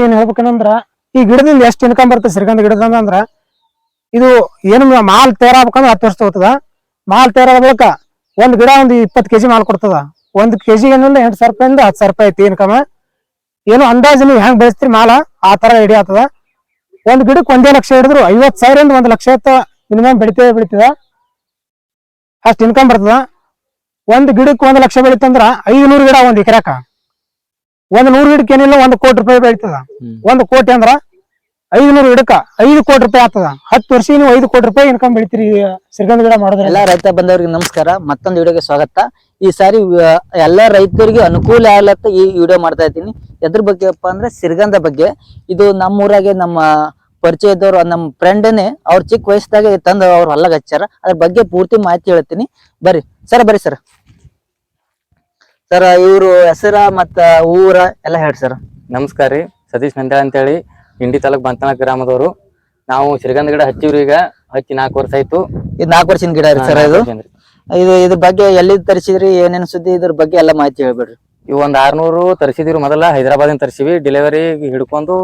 ಏನ್ ಹೇಳ್ಬೇಕಂದ್ರ ಈ ಗಿಡದಿಂದ ಎಷ್ಟು ಇನ್ಕಮ್ ಬರ್ತದೆ ಶ್ರೀಗಂಧ ಗಿಡದಿಂದ ಅಂದ್ರ ಇದು ಏನು ಮಾಲ್ ತಯಾರಾಗ್ಬೇಕಂದ್ರ 10 ವರ್ಷ ತಗೋತದ. ಮಾಲ್ ತಯಾರಾದ ಬಳಿಕ ಒಂದ್ ಗಿಡ 20 kg ಮಾಲ್ ಕೊಡ್ತದ. 1 kg ಏನಿಲ್ಲ 8,000 ರೂಪಾಯಿಂದ 10,000 ರೂಪಾಯಿ ಐತಿ ಇನ್ಕಮ್. ಏನು ಅಂದಾಜು ನೀವು ಹೆಂಗ್ ಬೆಳೆಸ್ತೀರಿ ಮಾಲ ಆ ತರ ಐಡಿಯಾ ಆಗ್ತದ. ಒಂದ್ ಗಿಡಕ್ಕೆ 1 ಲಕ್ಷ ಹಿಡಿದ್ರು 50,000 ಇಂದ 1 ಲಕ್ಷ ಮಿನಿಮಮ್ ಬೆಳಿತದ. ಅಷ್ಟು ಇನ್ಕಮ್ ಬರ್ತದ. ಒಂದ್ ಗಿಡಕ್ಕೆ 1 ಲಕ್ಷ ಬೆಳಿತಂದ್ರ 500 ಗಿಡ 1 ಎಕರೆಕ. 100 ಗಿಡಕ್ಕೆ ಏನಿಲ್ಲ 1 ಕೋಟಿ ರೂಪಾಯಿ ಬೆಳಿತದ. 1 ಕೋಟಿ ಅಂದ್ರ 500 ಗಿಡಕ್ಕ 5 ಕೋಟಿ ರೂಪಾಯಿ ಆಗ್ತದ. 10 ವರ್ಷ ನೀವು 5 ಕೋಟಿ ರೂಪಾಯಿ ಇನ್ಕಮ್ ಬೆಳಿತೀರಿ ಶ್ರೀಗಂಧ ಗಿಡ ಮಾಡೋದ್ರ. ಎಲ್ಲಾ ರೈತ ಬಂದವರಿಗೆ ನಮಸ್ಕಾರ. ಮತ್ತೊಂದು ವಿಡಿಯೋಗೆ ಸ್ವಾಗತ. ಈ ಸಾರಿ ಎಲ್ಲಾ ರೈತರಿಗೆ ಅನುಕೂಲ ಆಗ್ಲತ್ತ ಈ ವಿಡಿಯೋ ಮಾಡ್ತಾ ಇದ್ದೀನಿ. ಎದ್ರ ಬಗ್ಗೆಪ್ಪ ಅಂದ್ರೆ ಶ್ರೀಗಂಧ ಬಗ್ಗೆ. ಇದು ನಮ್ಮೂರಾಗೆ ನಮ್ಮ ಪರಿಚಯದವ್ರು ನಮ್ಮ ಫ್ರೆಂಡನೇ ಅವ್ರ ಚಿಕ್ಕ ವಯಸ್ಸದಾಗ ತಂದು ಅವ್ರ ಹೊಲಗ ಹಚ್ಚಾರ. ಅದ್ರ ಬಗ್ಗೆ ಪೂರ್ತಿ ಮಾಹಿತಿ ಹೇಳ್ತೀನಿ. ಬರ್ರಿ ಸರ್. ಸರ್ ಇವ್ರು ಹೆಸರ ಮತ್ತ ಊರ ಎಲ್ಲ ಹೇಳಿ ಸರ್. ನಮಸ್ಕಾರ ರೀ, ಸತೀಶ್ ನಂದ್ಯಾಳ ಅಂತ ಹೇಳಿ, ಇಂಡಿ ತಾಲೂಕ್ ಬಂತನ ಗ್ರಾಮದವರು. ನಾವು ಶ್ರೀಗಂಧ ಗಿಡ ಹಚ್ಚಿವ್ರಿ. ಈಗ ಹಚ್ಚಿ 4 ವರ್ಷ ಆಯ್ತು. ಇದು 4 ವರ್ಷದ ಗಿಡ ರೀ ಸರ್. ಇದ್ರ ಬಗ್ಗೆ ಎಲ್ಲಿದ್ ತರಿಸಿದ್ರಿ, ಏನೇನ್ ಸುದ್ದಿ, ಇದ್ರ ಬಗ್ಗೆ ಎಲ್ಲ ಮಾಹಿತಿ ಹೇಳ್ಬೇಡ್ರಿ. ಇವು 600 ತರಿಸಿದಿವ್ರಿ. ಮೊದಲ ಹೈದರಾಬಾದ್ ತರಿಸಿವಿ. ಡೆಲಿವರಿ ಹಿಡ್ಕೊಂಡು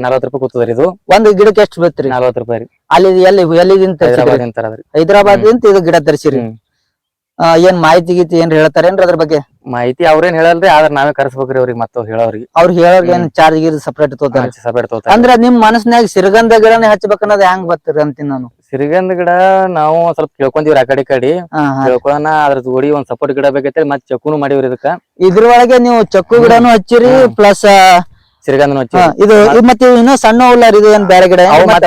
40 ರೂಪಾಯಿ ಕೂತದ್ರಿ. ಇದು ಒಂದ್ ಗಿಡಕ್ಕೆ ಎಷ್ಟು ಬೀಳ್ತ್ರಿ? 40 ರೂಪಾಯಿ ರೀ. ಅಲ್ಲಿ ಎಲ್ಲಿದಿಂದ ಹೈದರಾಬಾದ್ ಇದು ಗಿಡ ತರಿಸಿರಿ. ಏನ್ ಮಾಹಿತಿ ಗೀತಿ ಏನ್ ಹೇಳ್ತಾರೇನ್ರಿ ಅದ್ರ ಬಗ್ಗೆ? ಮಾಹಿತಿ ಅವ್ರೇನ್ ಹೇಳಲ್ರಿ, ಆದ್ರ ನಾವೇ ಕರ್ಸ್ಬೇಕ್ರಿ ಅವ್ರಿಗೆ. ಮತ್ತೆ ಹೇಳೋರಿಗೆ ಅವ್ರು ಹೇಳೋರ್ಗೆ ಏನ್ ಚಾರ್ಜ್ ಗೀರ್ ಸಪರೇಟ್ ತಗೋತಾರೆ? ಅಂದ್ರ ನಿಮ್ ಮನಸ್ನ್ಯಾಗ ಶ್ರೀಗಂಧ ಗಿಡನೇ ಹಚ್ಬೇಕನ್ನೋದು ಹೆಂಗ್ ಬರ್ತೀರಿ ಅಂತೀನಿ ನಾನು. ಶ್ರೀಗಂಧ ಗಿಡ ನಾವು ಸ್ವಲ್ಪ ಕೇಳ್ಕೊಂತೀವ್ರಿ ಆ ಕಡೆ ಕೇಳ್ಕೊಳನ. ಅದ್ರ ಜೋಡಿ ಒಂದ್ ಸಪೋರ್ಟ್ ಗಿಡ ಬೇಕೈತೆ. ಮತ್ ಚಕ್ಕುನು ಮಾಡಿವ್ರಿ ಇದಕ್ಕ. ಇದ್ರೊಳಗೆ ನೀವು ಚಕ್ಕು ಗಿಡನು ಹಚ್ಚಿರಿ ಪ್ಲಸ್ ಶ್ರೀಗಂಧನು ಹಚ್ಚಿ. ಇದು ಮತ್ತೆ ಇನ್ನು ಸಣ್ಣ ಹುಲ್ಲಾರಿ. ಇದು ಏನ್ ಬೇರೆ ಗಿಡ?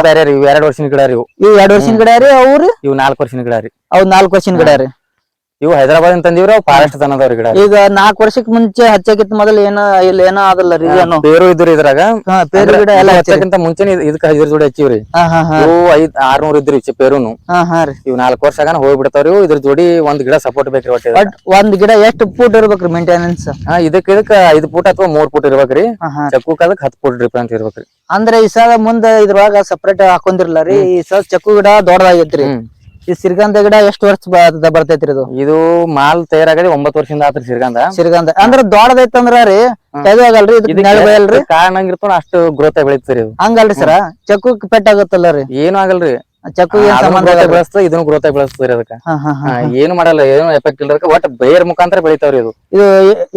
ಬೇರೆ ರೀ. 2 ವರ್ಷದ ಗಿಡ ರೀ. ಇವು 2 ವರ್ಷದ ಗಿಡ ರೀ. ಅವ್ರು ಇವು 4 ವರ್ಷದ ಗಿಡ ರೀ. ಅವ್ 4 ವರ್ಷದ ಗಿಡ ರೀ. ಇವು ಹೈದರಾಬಾದ್ ತಂದಿವ್ರಿ. ಅವ್ ಫಾರೆಸ್ಟ್ ತನದವ್ರಿ ಗಿಡ. ಈಗ 4 ವರ್ಷಕ್ ಮುಂಚೆ ಹಚ್ಚಕ್ಕಿಂತ ಮೊದಲ ಏನೋ ಅದಲ್ಲ ರೀ. ಪೇರು ಇದ್ರಿ ಇದ್ರಾಗ. ಪೇರು ಗಿಡ ಎಲ್ಲ ಹಚ್ಚಕ್ಕಿಂತ ಮುಂಚೆ ಇದಕ್ಕ ಇದ್ರ ಜೋಡಿ ಹಚ್ಚಿವ್ರಿ. ಇವು 600 ಇದ್ರಿ ಪೇರುನು. ಇವ್ 4 ವರ್ಷ ಆಗಾನ ಹೋಗ್ಬಿಡ್ತಾವ್ರಿ. ಇದ್ರ ಜೋಡಿ ಒಂದ್ ಗಿಡ ಸಪೋರ್ಟ್ ಬೇಕ್ರಿ. ಒಂದ್ ಗಿಡ ಎಷ್ಟು ಫೂಟ್ ಇರ್ಬೇಕ್ರಿ ಮೇಂಟೆನೆನ್ಸ್? ಇದಕ್ಕ 5 ಫೂಟ್ ಅಥವಾ 3 ಫೂಟ್ ಇರ್ಬೇಕ್ರಿ. ಚಕ್ಕುಕ್ ಅದಕ್ 10 ಫೂಟ್ ಡಿಫ್ರೆನ್ಸ್ ಇರ್ಬೇಕ್ರಿ. ಅಂದ್ರೆ ಈ ಸಲ ಮುಂದ ಇದ್ರೊಳಗ ಸಪರೇಟ್ ಹಾಕೊಂಡಿರ್ಲ ರೀ. ಈ ಸಲ ಚಕ್ಕು ಗಿಡ ದೊಡ್ಡದಾಗೈತ್ರಿ. ಈ ಶ್ರೀಗಂಧ ಗಿಡ ಎಷ್ಟು ವರ್ಷ ಬರ್ತೈತ್ರಿ? ಇದು ಮಾಲ್ ತಯಾರಾಗದೆ 9 ವರ್ಷದಿಂದ ಆತ್ರಿ ಶ್ರೀಗಂಧ. ಅಂದ್ರ ದೊಡ್ಡದೈತಂದ್ರ ರೀ ತೆಗಿಯೋಗಲ್ರಿ? ಇದಲ್ರಿ ಕಾರಣ ಹಂಗಿರ್ತಾವ ಅಷ್ಟು ಗ್ರೋತ್ ಬೆಳಿತೀರಿ. ಹಂಗಲ್ರಿ ಸರ, ಚಕ್ಕು ಪೆಟ್ ಆಗತ್ತಲ್ಲ ರೀ? ಏನು ಆಗಲ್ರಿ. ಚಕ್ಕು ಬೆಳೆಸ್ತದ, ಇದನ್ನು ಗ್ರೋತ್ ಬೆಳೆಸ್ತದ್ರಿ. ಅದಕ್ಕ ಏನು ಮಾಡಲ್ಲ, ಏನು ಎಫೆಕ್ಟ್ ಇಲ್ಲ. ಒಟ್ ಬೇರ್ ಮುಖಾಂತರ ಬೆಳಿತಾವ್ರಿ.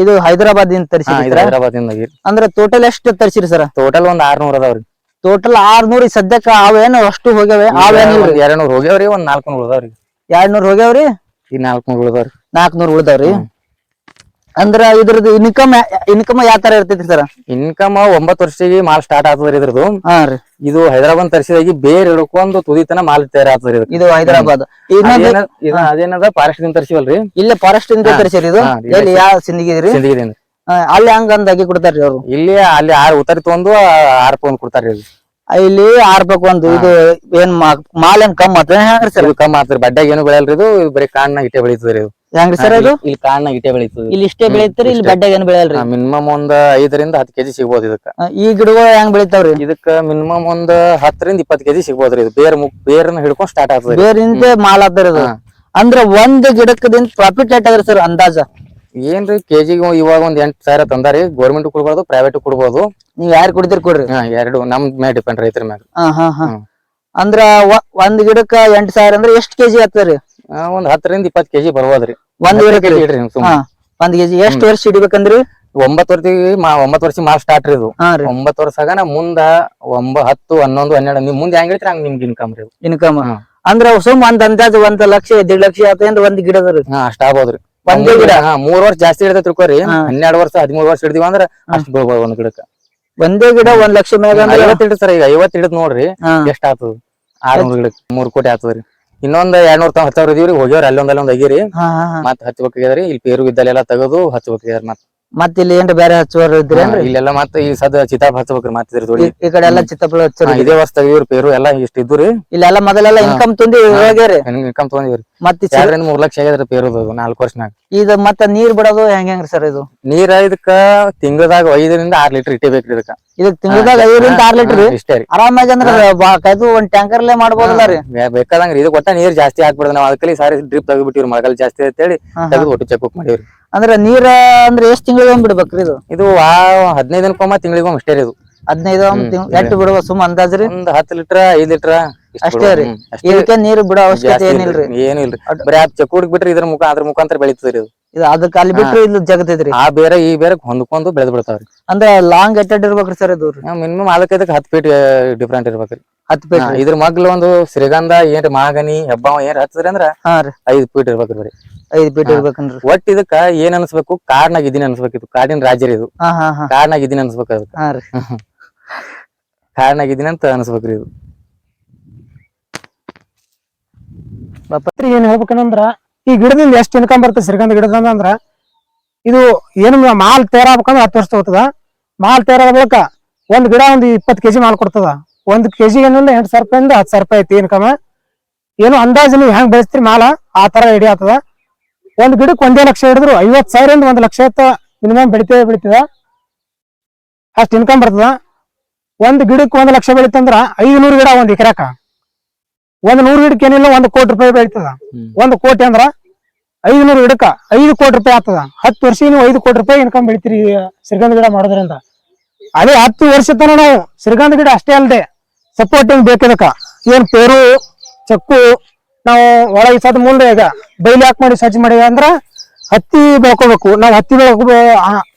ಇದು ಹೈದರಾಬಾದ್ ಇಂದ ತರಿಸಿರಿ? ಹೈದರಾಬಾದ್ ಇಂದ. ಅಂದ್ರ ಟೋಟಲ್ ಎಷ್ಟು ತರಿಸಿರಿ ಸರ್? ಟೋಟಲ್ ಒಂದ್ 600 ಅದಾವ್ರಿ. ಟೋಟಲ್ 600. ಸದ್ಯಕ್ಕ ಅವೇನು ಅಷ್ಟು ಹೋಗ್ಯಾವ? 200 ಹೋಗ್ಯಾವ್ರಿ. ಒಂದ್ 400 ಉಳ್ದಾವ್ರಿ. 200 ಹೋಗ್ಯಾವ್ರಿ. ಈಗ 400 ಉಳ್ದಾವ್ರಿ. 400 ಉಳ್ದಾವ್ರಿ. ಅಂದ್ರ ಇದ್ರದ್ದು ಇನ್ಕಮ್ ಯಾವ ತರ ಇರ್ತೈತಿ ಸರ್? ಇನ್ಕಮ್ 9 ವರ್ಷಕ್ಕೆ ಮಾಲ್ ಸ್ಟಾರ್ಟ್ ಆಗ್ತದ್ರಿ ಇದ್ರದ್ದು. ಇದು ಹೈದರಾಬಾದ್ ತರಿಸಿದಾಗಿ ಬೇರ್ ಹಿಡ್ಕೊಂಡು ತುದಿತನ ಮಾಲ್ ತಯಾರ ಆಗ್ತದ್ರಿ. ಇದು ಹೈದರಾಬಾದ್. ಅದೇನದ ಫಾರೆಸ್ಟ್ ಇಂದ ತರಿಸಿವಲ್ರಿ. ಇಲ್ಲೇ ಫಾರೆಸ್ಟ್ ಇಂದ ತರಿಸಿರಿ. ಇದು ಎಲ್ಲಿ ಯಾವ ಸಿಂದಗಿರಿ? ಸಿಂದಗಿರಿ. ಅಲ್ಲಿ ಹಂಗಂದ ಅಗಿ ಕೊಡ್ತಾರ್ರಿ ಅವ್ರು? ಇಲ್ಲಿ ಅಲ್ಲಿ 6 ಉತ್ತರಿ ತಗೊಂಡು 6 ರೂಪಾಯಿ ಕೊಡ್ತಾರ್ರಿ. ಇಲ್ಲಿ 6 ರೂಪಾಯಿ ಒಂದು. ಇದು ಏನ್ ಮಾಲ್ ಏನ್ ಕಮ್ ಆತ ಹೆಂಗ್ರಿ ಸರ್? ಕಮ್ ಆತ್ರಿ. ಬಡ್ಡ್ಯಾಗ ಏನು ಬೆಳೆಯಲ್ರಿ. ಇದು ಬರೀ ಕಾಣ್ನ ಇಟ್ಟೆ ಬೆಳಿತದ್ರಿ. ಇದು ಹೆಂಗ್ರಿ ಸರ್? ಇದು ಇಲ್ಲಿ ಕಾಣ್ನ ಇಟ್ಟೆ ಬೆಳಿತದ. ಇಲ್ಲಿ ಇಷ್ಟೇ ಬೆಳಿತೀರಿ? ಇಲ್ಲಿ ಬಡ್ಡ್ಯಾಗ ಏನ್ ಬೆಳೆಯಲ್ರಿ? ಮಿನಿಮಮ್ ಒಂದ್ 5 ರಿಂದ 10 kg ಸಿಗ್ಬೋದು ಇದಕ್ಕ. ಈ ಗಿಡಗಳು ಹೆಂಗ್ ಬೆಳಿತಾವ್ರಿ? ಇದಕ್ಕ ಮಿನಿಮಮ್ ಒಂದ್ 10 ರಿಂದ 20 kg ಸಿಗ್ಬೋದ್ರಿ. ಇದು ಬೇರ್ನ ಹಿಡ್ಕೊಂಡ್ ಸ್ಟಾರ್ಟ್ ಆಗ್ತದೆ. ಬೇರಿಂದ ಮಾಲ್ ಆಗ್ತಾರ ಇದು. ಅಂದ್ರ ಒಂದ್ ಗಿಡಕ್ಕದಿಂದ ಪ್ರಾಫಿಟ್ ಎಷ್ಟ್ ಅದ್ರಿ ಸರ್ ಅಂದಾಜ? ಏನ್ರಿ ಕೆಜಿಗೆ ಇವಾಗ ಒಂದ್ 8,000 ತಂದಾರಿ. ಗೌರ್ಮೆಂಟ್ ಕೊಡ್ಬೋದು, ಪ್ರೈವೇಟ್ ಕೊಡ್ಬೋದು. ನೀವ್ ಯಾರು ಕೊಡ್ತೀರಿ ಕೊಡ್ರಿ. ಎರಡು ನಮ್ ಮ್ಯಾಗ ಡಿಪೆಂಡ್, ರೈತರ ಮ್ಯಾಗ. ಅಂದ್ರ ಒಂದ್ ಗಿಡಕ್ಕ 8,000 ಅಂದ್ರೆ ಎಷ್ಟ್ ಕೆಜಿ ಆಗ್ತದ್ರಿ? ಒಂದ್ 10 ರಿಂದ 20 kg ಬರ್ಬೋದ್ರಿ. ಒಂದ್ ಕೆಜಿ. ಎಷ್ಟ್ ವರ್ಷ ಹಿಡಿಬೇಕಂದ್ರಿ? 9 ವರ್ಷ ಮಾಲ್ ಸ್ಟಾರ್ಟ್ ರೀ. ಇದು 9 ವರ್ಷ ಆಗ ಮುಂದ 9, 10, 11, 12 ನಿಮ್ ಮುಂದೆ ಹೆಂಗ್ ಹೇಳ್ತೀರಿ ಹಂಗ ನಿಮ್ಗೆ ಇನ್ಕಮ್ ರೀ. ಇನ್ಕಮ್ ಅಂದ್ರ ಸುಮ್ ಒಂದ್ ಅಂದಾಜ್ 1 ಲಕ್ಷ 1.5 ಲಕ್ಷ ಆತೇನ್ರಿ ಒಂದ್ ಗಿಡದ್ರಿ? ಅಷ್ಟ ಆಗ್ಬೋದ್ರಿ. ಒಂದೇ ಗಿಡ 3 ವರ್ಷ ಜಾಸ್ತಿ ಹಿಡಿದ ತಿಳ್ಕೊರಿ. 12 ವರ್ಷ 13 ವರ್ಷ ಹಿಡಿದಿವ ಅಂದ್ರ ಅಷ್ಟ್ ಬೀಳ್ಬೋದು ಒಂದ್ ಗಿಡಕ್ಕ. ಒಂದೇ ಗಿಡ 1 ಲಕ್ಷ ಮ್ಯಾಗ 50 ಹಿಡಿದ್ ಸರ್. ಈಗ 50 ಹಿಡಿದ್ ನೋಡ್ರಿ ಎಷ್ಟ್ ಆಗ್ತದ? 600 ಗಿಡಕ್ಕೆ 3 ಕೋಟಿ ಆಗ್ತದ್ರಿ. ಇನ್ನೊಂದ್ 200 ಹಚ್ಚವ್ರ ಇದೀವ್ರಿ. ಹೋಗ್ಯವ್ರಿ ಅಲ್ಲೊಂದ್ ಆಗಿರಿ. ಮತ್ ಹಚ್ಬೇಕಾಗ್ಯದ್ರಿ. ಇಲ್ಲಿ ಪೇರು ಇದ್ದಲ್ಲೆಲ್ಲ ತೆಗದು ಹಚ್ಬೇಕಾಗ್ಯಾರ. ಮತ್ತ ಇಲ್ಲಿ ಏನ್ ಬೇರೆ ಹಚ್ಚುವರ್ ಇದ್ರೇನ್ರಿ? ಇಲ್ಲೆಲ್ಲ ಮತ್ತ ಈ ಸದ ಚಿತಾಪ್ ಹಚ್ಬೇಕ್ರಿ. ಮತ್ತ ಈ ಕಡೆ ಎಲ್ಲಾ ಚಿತ್ತಾಪಳ ಹಚ್ಚೋರಿ. ಇದೇ ವರ್ಷ ತೆಗಿವ್ರಿ ಪೇರು ಎಲ್ಲಾ ಇಷ್ಟ ಇದ್ದುರಿ. ಇಲ್ಲೆಲ್ಲ ಮೊದಲೆಲ್ಲ ಇನ್ಕಮ್ ತುಂಬಿ ಹೋಗ್ಯಾರಿ. ಇನ್ಕಮ್ ತಗೊಂಡಿವ್ರಿ. ಮತ್ತೆ 2 ರಿಂದ 3 ಲಕ್ಷ ಆಗ್ಯದ್ರಿ ಪೇರುದು 4 ವರ್ಷನಾಗ. ಇದು ಮತ್ತ ನೀರ್ ಬಿಡೋದು ಹೆಂಗ್ರಿ ಸರ್? ಇದು ನೀರ ಇದಕ್ಕ ತಿಂಗಳದಾಗ 5 ರಿಂದ 6 ಲೀಟರ್ ಇಟ್ಟಬೇಕ್ರಿ. ಇದಕ್ಕ ತಿಂಗಳದಾಗ 5 ರಿಂದ 6 ಲೀಟರ್ ಇಷ್ಟೇ ರೀ. ಆರಾಮಾಗಿ ಅಂದ್ರ ಒಂದ್ ಟ್ಯಾಂಕರ್ಲೆ ಮಾಡ್ಬೋದಲ್ಲ ರೀ? ಬೇಕಾದಂಗ್ರಿ. ಇದು ಒಟ್ಟ ನೀರ್ ಜಾಸ್ತಿ ಹಾಕ್ಬಿಡ್ದ ನಾವ್. ಅದಕ್ಕೆ ಸಾರಿ ಡ್ರಿಪ್ ತೆಗಿಬಿಟ್ಟಿವ್ರಿ. ಮಳೆಗಾಲ ಜಾಸ್ತಿ ಅಂತೇಳಿ ತೆಗೆದು ಒಟ್ಟು ಚೆಕ್ ಮಾಡಿವ್ರಿ. ಅಂದ್ರ ನೀರ ಅಂದ್ರೆ ಎಷ್ಟ್ ತಿಂಗಳಿಗೊಮ್ಮೆ ಬಿಡ್ಬೇಕ್ರಿ ಇದು? ಇದು 15 ದಿನಕ್ಕೊಮ್ಮ ತಿಂಗಳಿಗೊಮ್ಮೆ ಅಷ್ಟೇ ರೀ ಇದು. 15 ಎಟ್ಟು ಬಿಡುವ ಸುಮ್ ಅಂದಾಜ್ರಿ? ಒಂದ್ 10 ಲೀಟರ್ 5 ಲೀಟರ್ ಅಷ್ಟೇ ರೀ. ಇದಕ್ಕೆ ನೀರು ಬಿಡೋ ಅವಶ್ಯಕತೆ ಏನಿಲ್ರಿ? ಏನು ಇಲ್ರಿ, ಬರೀ ಚಕ್ಕೂಡಿಗೆ ಬಿಟ್ರಿ ಅದ್ರ ಮುಖಾಂತರ ಬೆಳಿತದ್ರಿ ಇದು. ಇದು ಅದಕ್ಕ ಅಲ್ಲಿ ಬಿಟ್ರಿ ಇಲ್ಲಿ ಜಗತೈತ್ರಿ? ಆ ಬೇರೆ ಈ ಬೇರೆ ಹೊಂದ್ಕೊಂಡು ಬೆಳೆದ್ ಬಿಡ್ತಾವ್ರಿ. ಅಂದ್ರೆ ಲಾಂಗ್ ಎಟ್ಟೆಡ್ ಇರ್ಬೇಕ್ರಿ ಸರ್ ಇದು? ಮಿನಿಮಮ್ ಅದಕ್ಕೆ 10 ಫೀಟ್ ಡಿಫ್ರೆಂಟ್ ಇರ್ಬೇಕ್ರಿ. 10 ಫೀಟ್. ಇದ್ರ ಮಗ್ಲು ಒಂದು ಶ್ರೀಗಂಧ ಏನ್ರಿ ಮಾಗನಿ ಹೆಬ್ಬಾವ ಏನ್ ಹಚ್ಚದ್ರಿ ಅಂದ್ರ 5 ಫೀಟ್ ಇರ್ಬೇಕ್ರಿ ಬರೀ. 5 ಫೀಟ್ ಇರ್ಬೇಕನ್ರಿ. ಒಟ್ ಇದಕ್ಕ ಏನ್ ಅನ್ಸ್ಬೇಕು, ಕಾಡ್ನಾಗ ಇದೀನಿ ಅನ್ಸ್ಬೇಕಿತ್ತು. ಕಾಡಿನ ರಾಜ್ಯರಿ ಇದು. ಕಾಡ್ನಾಗ ಇದೀನಿ ಅನ್ಸ್ಬೇಕು ಅದಕ್ಕೆ. ಕಾಡ್ನಾಗ ಇದೀನಿ ಅಂತ ಅನ್ಸ್ಬೇಕ್ರಿ ಇದು. ಏನ್ ಹೇಳ್ಬೇಕಂದ್ರ ಈ ಗಿಡದಿಂದ ಎಷ್ಟ್ ಇನ್ಕಮ್ ಬರ್ತದೆ ಶ್ರೀಗಂಧ ಗಿಡದಿಂದ ಅಂದ್ರ, ಇದು ಏನು ಮಾಲ್ ತಯಾರಾಗ್ಬೇಕಂದ್ರ 10 ವರ್ಷ ಹೋಗ್ತದ. ಮಾಲ್ ತಯಾರಾದ ಬಳಿಕ ಒಂದ್ ಗಿಡ ಒಂದ್ 20 kg ಮಾಲ್ ಕೊಡ್ತದ. 1 kg ಏನಿಲ್ಲ 8,000 ರೂಪಾಯಿಂದ 10,000 ರೂಪಾಯಿ ಐತಿ ಇನ್ಕಮ್. ಏನು ಅಂದಾಜು ನೀವು ಹೆಂಗ್ ಬೆಳೆಸ್ತೀರಿ ಮಾಲ ಆ ತರ ಐಡಿಯಾ ಆಗ್ತದ. ಒಂದ್ ಗಿಡಕ್ಕೆ 1 ಲಕ್ಷ ಹಿಡಿದ್ರು 50,000 ಇಂದ 1 ಲಕ್ಷ ಮಿನಿಮಮ್ ಬೆಳಿತದ. ಅಷ್ಟ್ ಇನ್ಕಮ್ ಬರ್ತದ. ಒಂದ್ ಗಿಡಕ್ಕೆ 1 ಲಕ್ಷ ಬೆಳಿತಂದ್ರ 500 ಗಿಡ ಒಂದ್ ಎಕರೆಕ. 100 ಗಿಡಕ್ಕೆ ಏನಿಲ್ಲ 1 ಕೋಟಿ ರೂಪಾಯಿ ಬೆಳಿತದ. 1 ಕೋಟಿ ಅಂದ್ರ 500 ಗಿಡಕ್ಕ 5 ಕೋಟಿ ರೂಪಾಯಿ ಆಗ್ತದ. 10 ವರ್ಷ ನೀವು 5 ಕೋಟಿ ರೂಪಾಯಿ ಇನ್ಕಮ್ ಬೆಳಿತೀರಿ ಶ್ರೀಗಂಧ ಗಿಡ ಮಾಡೋದ್ರಿಂದ. ಅದೇ 10 ವರ್ಷ ತನ ನಾವು ಶ್ರೀಗಂಧ ಗಿಡ ಅಷ್ಟೇ ಅಲ್ಲದೆ ಸಪೋರ್ಟಿಂಗ್ ಬೇಕಿದಕ್ಕ ಏನ್ ಪೇರು ಚಕ್ಕು ನಾವು ಒಳಗೆ ಸದ್ ಮುಂದೆ ಈಗ ಬೈಲಿ ಹಾಕಿ ಮಾಡಿ ಸಜ್ಜು ಮಾಡಿ ಅಂದ್ರ ಹತ್ತಿ ಬೆಳ್ಕೋಬೇಕು. ನಾವು ಹತ್ತಿ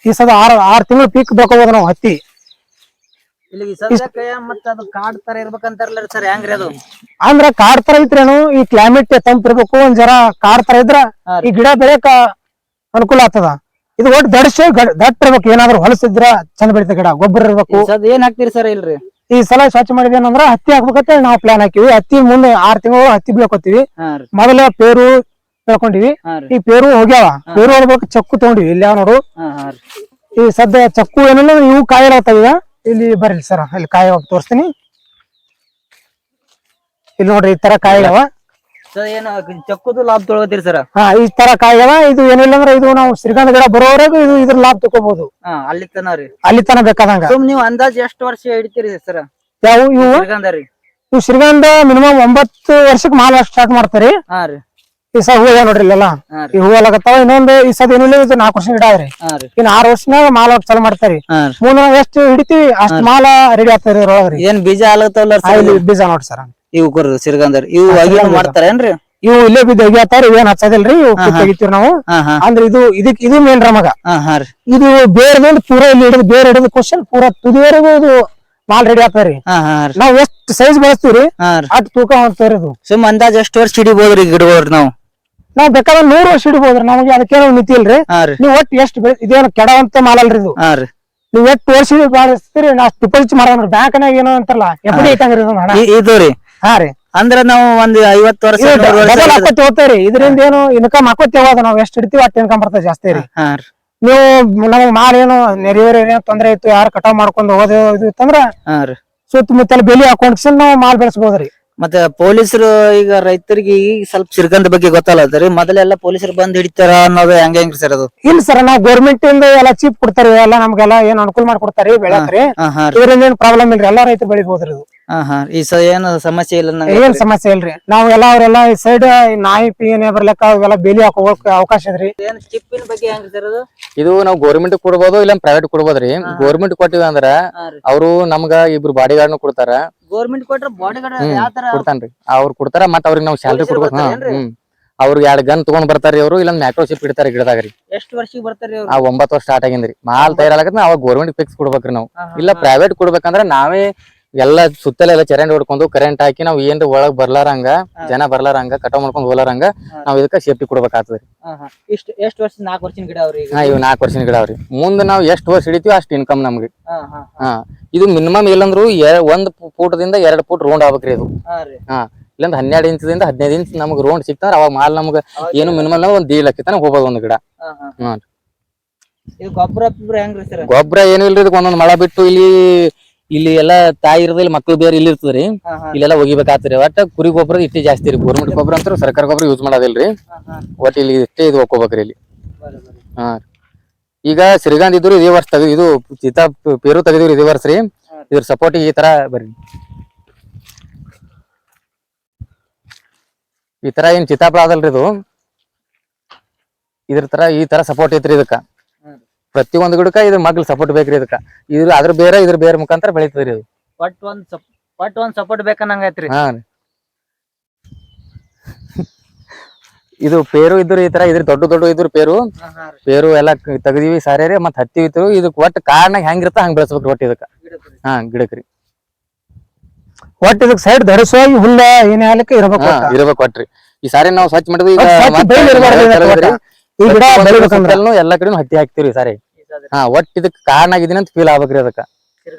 ಈ ಸದ 6 ತಿಂಗಳು ಪೀಕ್ ಬೆಳ್ಕೋಬಹುದು ನಾವು ಹತ್ತಿ. ಮತ್ತ ಅದು ಕಾಡ್ ತರ ಇರ್ಬೇಕಂತಾರಲ್ಲ ಸರ್, ಹೆಂಗ್ರಿ ಅದು? ಅಂದ್ರ ಕಾಡ್ ತರ ಇದ್ರೇನು ಈ ಕ್ಲೈಮೇಟ್ ತಂಪ್ ಇರ್ಬೇಕು, ಒಂದ್ ಜರ ಕಾಡ್ ತರ ಇದ್ರ ಈ ಗಿಡ ಬೆಳೆಯಕ ಅನುಕೂಲ ಆಗ್ತದ. ಇದು ಒಟ್ಟು ದಟ್ಟ ಇರ್ಬೇಕು. ಏನಾದ್ರು ಹೊಲಸಿದ್ರ ಚಂದ ಬೆಳಿತ ಗಿಡ. ಗೊಬ್ಬರ ಇರ್ಬೇಕು. ಏನ್ ಹಾಕ್ತಿರಿ ಸರ್ ಇಲ್ರಿ? ಈ ಸಲ ಸ್ವಚ್ಛ ಮಾಡಿದೇನಂದ್ರ ಹತ್ತಿ ಹಾಕ್ಬೇಕಂತ ನಾವು ಪ್ಲಾನ್ ಹಾಕಿವಿ. ಹತ್ತಿ ಮುಂದೆ 6 ತಿಂಗಳು ಹತ್ತಿ ಬೆಳ್ಕೊತೀವಿ. ಮೊದಲ ಪೇರು ಬೆಳ್ಕೊಂಡಿವಿ. ಈ ಪೇರು ಹೋಗ್ಯಾವ. ಪೇರು ಹೋಗ್ಬೇಕು. ಚಕ್ಕು ತಗೊಂಡಿವಿ. ಇಲ್ಲಿ ಯಾವ ನೋಡು, ಈ ಸದ್ಯ ಚಕ್ಕು ಏನಿಲ್ಲ ಇವು ಕಾಯಿ ಆಗ್ತಾವ. ಇಲ್ಲಿ ಬರ್ರಿ ಸರ್, ಇಲ್ಲಿ ಕಾಯಿ ತೋರಿಸ್ತೀನಿ. ಇಲ್ಲಿ ನೋಡ್ರಿ ಈ ತರ ಕಾಯಿ ಅವ. ಚಕ್ಕುದು ಲಾಭ ತೊಗೊಳ್ತೀರಿ ಸರ್? ಈ ತರ ಕಾಯಿ ಅವ. ಇದು ಏನಿಲ್ಲ ಅಂದ್ರೆ ಇದು ನಾವು ಶ್ರೀಗಂಧ ಗಿಡ ಬರೋವರೆಗೂ ಇದು ಇದ್ರ ಲಾಭ ತಗೋಬಹುದು. ಅಲ್ಲಿ ತನ ರೀ? ಅಲ್ಲಿ ತನ ಬೇಕಾದಂಗ. ನೀವು ಅಂದಾಜ್ ಎಷ್ಟು ವರ್ಷ ಹಿಡಿತೀರಿ ಸರ್? ಯಾವ ಇವು ಇವು ಶ್ರೀಗಂಧ ಮಿನಿಮಮ್ 9 ವರ್ಷಕ್ಕೆ ಮಾಲ್ ಸ್ಟಾರ್ಟ್ ಮಾಡ್ತಾರಿ. ಈ ಸಹ ಹೂವ ನೋಡ್ರಿ ಇಲ್ಲೆಲ್ಲ ಈ ಹೂವಲಾಗತ್ತಾವ. ಇನ್ನೊಂದು ಈ ಸದ ಏನಿಲ್ಲ ಇದು 4 ವರ್ಷ ಗಿಡ ಅವ್ರಿ. ಇನ್ 6 ವರ್ಷನಾಗ ಮಾಲ್ ಚಾಲು ಮಾಡ್ತಾರಿ. ಮುಂದೆ ನಾವ್ ಎಷ್ಟು ಹಿಡಿತೀವಿ ಅಷ್ಟ್ ಮಾಲ ರೆಡಿ ಆಗ್ತಾರಿ ಇದ್ರೊಳಗ್ರಿ. ಏನ್ ಬೀಜ ಆಗ್ಲತ್ತವಲ್ಲ ಬೀಜ ನೋಡ್ರಿ ಸರ್ ಇವು ಶ್ರೀಗಂಧ ಇವು ಮಾಡ್ತಾರೇನ್ರಿ? ಇವು ಇಲ್ಲೇ ಬಿದ್ದು ಒಗ್ಯಾತಾರ. ಇವೇನ್ ಹಚ್ಚದಿಲ್ರಿ, ಇವು ತೆಗಿತೀವಿ ನಾವು. ಅಂದ್ರೆ ಇದು ಮೇನ್ ರಮಗ. ಇದು ಬೇರೆ ಪೂರ ಇಲ್ಲಿ ಹಿಡಿದು ಬೇರೆ ಹಿಡಿದು ಕ್ವಶನ್ ಪೂರ ತುದಿವರೆಗೂ ಇದು ಮಾಲ್ ರೆಡಿ ಆಗ್ತಾರಿ. ನಾವ್ ಎಷ್ಟ್ ಸೈಜ್ ಬೆಳೆಸ್ತೀವ್ರಿ ಅಟ್ ತೂಕ ಹೊಂದ್ತಾರಿ. ಇದು ಸುಮ್ ಅಂದಾಜ್ ಎಷ್ಟು ವರ್ಷ ಹಿಡಿಬೋದ್ರಿ ಗಿಡಗೋರಿ? ನಾವ್ ಬೇಕಾದ್ರೆ 100 ವರ್ಷ ಹಿಡಿಬೋದ್ರಿ. ನಮಗೆ ಅದಕ್ಕೇನೋ ಮಿತಿ ಇಲ್ರಿ. ನೀವ್ ಒಟ್ಟು ಎಷ್ಟ್ ಇದೇನು ಕೆಡವಂತ ಮಾಲ್ ಅಲ್ರಿ ಇದು. ನೀವ್ ಎಷ್ಟು ವರ್ಷ ಬಳಸ್ತೀರಿ ಅಷ್ಟು ಡಿಪಾಸಿಟ್ ಮಾಡೋಣ. ಬ್ಯಾಂಕ್ನಾಗ ಏನೋ ಅಂತಾರಲ್ಲ ಎಫ್ ಡಿ ಇಟ್ಟಂಗ್ರಿ ಇದು ರೀ. ಅಂದ್ರ ನಾವು ಒಂದ್ 50 ವರ್ಷ ಹೋಗ್ತೇವ್ರಿ. ಇದರಿಂದ ಏನು ಇನ್ಕಮ್ ಹಾಕೋತೇವ. ನಾವ್ ಎಷ್ಟ್ ಹಿಡಿತೀವಿ ಅಷ್ಟು ಇನ್ಕಮ್ ಬರ್ತದೆ ಜಾಸ್ತಿ ರೀ. ನೀವು ನಮಗ್ ಮಾಲ್ ಏನು ನೆರೆಯವ್ರ ಏನೋ ತೊಂದ್ರೆ ಇತ್ತು, ಯಾರು ಕಟಾವ್ ಮಾಡ್ಕೊಂಡು ಹೋದ ಇದು ಇತ್ತಂದ್ರ ಸುತ್ತಮುತ್ತಲ ಬೇಲಿ ಹಾಕೊಂಡ್ ನಾವು ಮಾಲ್ ಬೆಳೆಸಬಹುದ್ರಿ. ಮತ್ತೆ ಪೊಲೀಸರು ಈಗ ರೈತರಿಗೆ ಈಗ ಸ್ವಲ್ಪ ಶ್ರೀಗಂಧ ಬಗ್ಗೆ ಗೊತ್ತಲ್ಲ. ಮೊದಲೆಲ್ಲ ಪೊಲೀಸರು ಬಂದ್ ಹಿಡಿತಾರ ಅನ್ನೋದು ಹೆಂಗ್ರಿ ಸರ್ ಅದು? ಇಲ್ಲ ಸರ್, ನಾವ್ ಗೌರ್ಮೆಂಟ್ ಇಂದ ಎಲ್ಲ ಚೀಪ್ ಕೊಡ್ತಾರಿ. ಎಲ್ಲ ನಮ್ಗೆಲ್ಲ ಏನ್ ಅನುಕೂಲ ಮಾಡ್ಕೊಡ್ತಾರಿ ಬೆಳಕ್ರಿ. ಇದರಿಂದ ಏನ್ ಪ್ರಾಬ್ಲಮ್ ಇಲ್ರಿ. ಎಲ್ಲಾ ರೈತರು ಬೆಳಿಬಹುದ್ರಿ ಇದು. ಈ ಏನು ಸಮಸ್ಯೆ ಇಲ್ಲ? ಏನ್ ಸಮಸ್ಯೆ ಇಲ್ರಿ. ನಾವ್ ಎಲ್ಲ ಅವ್ರೆಲ್ಲ ಈ ಸೈಡ್ ನಾಯಿ ಪಿನೇ ಬರ್ಲಿಕ್ಕ ಅವೆಲ್ಲ ಬೇಲಿ ಹಾಕೋಕ್ ಅವಕಾಶ ಇದ್ರಿ. ಚಿಪ್ಪಿನ ಬಗ್ಗೆ ಹೆಂಗ್ರಿ ಸರ್ ಅದು? ಇದು ನಾವ್ ಗೌರ್ಮೆಂಟ್ ಕೊಡ್ಬೋದು, ಇಲ್ಲ ಪ್ರೈವೇಟ್ ಕೊಡ್ಬೋದ್ರಿ. ಗೌರ್ಮೆಂಟ್ ಕೊಟ್ಟಿವಿ ಅಂದ್ರ ಅವ್ರು ನಮ್ಗ ಇಬ್ರು ಬಾಡಿ ಗಾರ್ಡ್ ಕೊಡ್ತಾರ. ಗೌರ್ಮೆಂಟ್ ಕೊಟ್ರ ಬಾಡಿ ಗಾರ್ಡ್ ಯಾವ ತರ ಕೊಡ್ತಾನ್ರಿ? ಅವ್ರು ಕೊಡ್ತಾರ. ಮತ್ತ ಅವ್ರಿಗೆ ನಾವ್ ಸ್ಯಾಲ್ರಿ ಕೊಡ್ಬೇಕು. ಅವ್ರಿಗೆ 2 ಗನ್ ತಗೊಂಡ್ ಬರ್ತಾರಿ ಅವ್ರು. ಇಲ್ಲ ಮ್ಯಾಕ್ರೋಶಿಪ್ ಇಡ್ತಾರ ಗಿಡದಾಗ್ರಿ. ಎಷ್ಟು ವರ್ಷಕ್ಕೆ ಬರ್ತಾರಿ? 9 ವರ್ಷ ಸ್ಟಾರ್ಟ್ ಆಗಿಂದ್ರಿ. ಮಾಲ್ ತಯಾರಾಗತ್ತ ಅವಾಗ ಗೌರ್ಮೆಂಟ್ ಫಿಕ್ಸ್ ಕೊಡ್ಬೇಕ್ರಿ ನಾವು. ಇಲ್ಲ ಪ್ರೈವೇಟ್ ಕೊಡ್ಬೇಕಂದ್ರ ನಾವೇ ಎಲ್ಲ ಸುತ್ತಲೆಲ್ಲ ಚರಂಡಿ ಹೊಡ್ಕೊಂಡು ಕರೆಂಟ್ ಹಾಕಿ ನಾವ್ ಏನ್ರ ಒಳಗ್ ಬರ್ಲಾರಂಗ ಜನ ಬರ್ಲಾರಂಗ ಕಟಾವ್ ಮಾಡ್ಕೊಂಡ್ ಹೋಲಾರಂಗ ನಾವ್ ಇದಕ್ಕ ಸೇಫ್ಟಿ ಕೊಡ್ಬೇಕಾಗ್ತದ್ರಿ. ಎಷ್ಟು ವರ್ಷ? 4 ವರ್ಷದ ಗಿಡ ಅವ್ರಿ? ಇವ್ 4 ವರ್ಷದ ಗಿಡ ಅವ್ರಿ. ಮುಂದ್ ನಾವ್ ಎಷ್ಟ್ ವರ್ಷ ಹಿಡಿತೀವಿ ಅಷ್ಟ್ ಇನ್ಕಮ್ ನಮ್ಗೆ. ಇದು ಮಿನಿಮಮ್ ಇಲ್ಲಂದ್ರು 1 ಫೂಟದಿಂದ 2 ಫೂಟ್ ರೌಂಡ್ ಆಗ್ಬೇಕ್ರಿ ಇದು. ಇಲ್ಲಂದ್ರ 12 ಇಂಚದಿಂದ 15 ಇಂಚ್ ನಮ್ಗ್ ರೌಂಡ್ ಸಿಕ್ತಂದ್ರ ಅವಾಗ ಮಾಲ್ ನಮ್ಗ ಏನು ಮಿನಿಮಮ್ 1 ಲಕ್ಷ ತನಕ ಹೋಗ್ಬೋದು ಒಂದ್ ಗಿಡ. ಗೊಬ್ಬರ ಏನು ಇಲ್ರಿ. ಇದಕ್ಕೆ ಒಂದೊಂದ್ ಮಳ ಬಿಟ್ಟು ಇಲ್ಲಿ ಎಲ್ಲಾ ತಾಯಿ ಇರೋದಿಲ್ಲ, ಮಕ್ಳು ಬೇರೆ ಇಲ್ಲಿ ಇರ್ತದ್ರಿ. ಇಲ್ಲೆಲ್ಲ ಒಗಿಬೇಕಾಗ್ತರಿ. ಒಟ್ಟ ಕುರಿ ಗೊಬ್ಬರ ಇಷ್ಟೇ ಜಾಸ್ತಿ ರೀ. ಗೌರ್ಮೆಂಟ್ ಗೊಬ್ಬರ ಅಂತ ಸರ್ಕಾರ ಗೊಬ್ಬರ ಯೂಸ್ ಮಾಡೋದಿಲ್ರಿ. ಒಟ್ ಇಲ್ಲಿ ಇಷ್ಟೇ ಇದು ಒಕ್ಕೋಬೇಕ್ರಿ ಇಲ್ಲಿ. ಈಗ ಶ್ರೀಗಂಧ ಇದ್ರು ಇದೇ ವರ್ಷ ಇದು ಪೇರು ತೆಗೆದಿವ್ರಿ ಇದೇ ವರ್ಷ ರೀ. ಇದ್ರ ಸಪೋರ್ಟ್ ಈ ತರ ಬರ್ರಿ. ಈ ತರ ಏನ್ ಚಿತ್ತಾಪುರ ಅದಲ್ರಿ ಇದು. ಇದ್ರ ತರ ಈ ತರ ಸಪೋರ್ಟ್ ಐತ್ರಿ ಇದಕ್ಕ ಹ್ಮ್. ಪ್ರತಿಯೊಂದು ಗಿಡಕ್ಕ ಇದ್ರ ಮಗ್ಲು ಸಪೋರ್ಟ್ ಬೇಕ್ರಿ ಇದಕ್ಕ ಅದ್ರ ಬೇರೆ ಮುಖಾಂತರ ಬೆಳಿತದ್ರಿ ಇದು. ಒಟ್ ಒಂದ್ ಸಪೋರ್ಟ್ ಬೇಕನ್ನಂಗೈತ್ರಿ. ಹಾ ರೀ ಇದು ಪೇರು ಇದ್ರು ಈ ತರ ಇದ್ರ ದೊಡ್ಡ ಇದ್ರ ಪೇರು ಎಲ್ಲಾ ತೆಗದಿವಿ ಸಾರ್ಯಾರಿ ಮತ್ತ್ ಹತ್ತಿ ಇತ್ತು ಇದಕ್ ಒಟ್ಟ ಕಾರಣಾಗ ಹೆಂಗಿರ್ತ ಹಂಗ್ ಬೆಳೆಸ್ಬೇಕ್ರಿ ಒಟ್ಟ ಇದಕ್ಕ. ಹಾ ಗಿಡಕ್ರಿ ಒಟ್ಟು ಇದಕ್ ಸೈಡ್ ಧರಿಸುವಾಗಿ ಹುಲ್ಲ ಏನೇ ಆಗ್ಲಿಕ್ಕೆ ಇರ್ಬೇಕು ಒಟ್ಟ. ಇರ್ಬೇಕು ಒಟ್ರಿ. ಈ ಸಾರಿ ನಾವು ಸ್ವಚ್ಛ ಮಾಡಿದ್ವಿ ಈಗ ಸ್ವಚ್ಛ ಮತ್ತೆ ಬೈಲ್ ಇರ್ಬಾರ್ದು ಇದಕ್ಕೆ ಒಟ್ಟ. ಈ ಗಿಡ ಬೆಳಿಬೇಕಂದ್ರ ಎಲ್ಲಾ ಕಡೆನೂ ಹತ್ತಿ ಹಾಕ್ತಿವ್ರಿ ಈ ಸಾರಿ. ಹಾ ಒಟ್ಟ ಇದಕ್ ಕಾರಣ ಆಗಿದೀನಿ ಅಂತ ಫೀಲ್ ಆಗ್ಬೇಕ್ರಿ ಅದಕ್ಕ.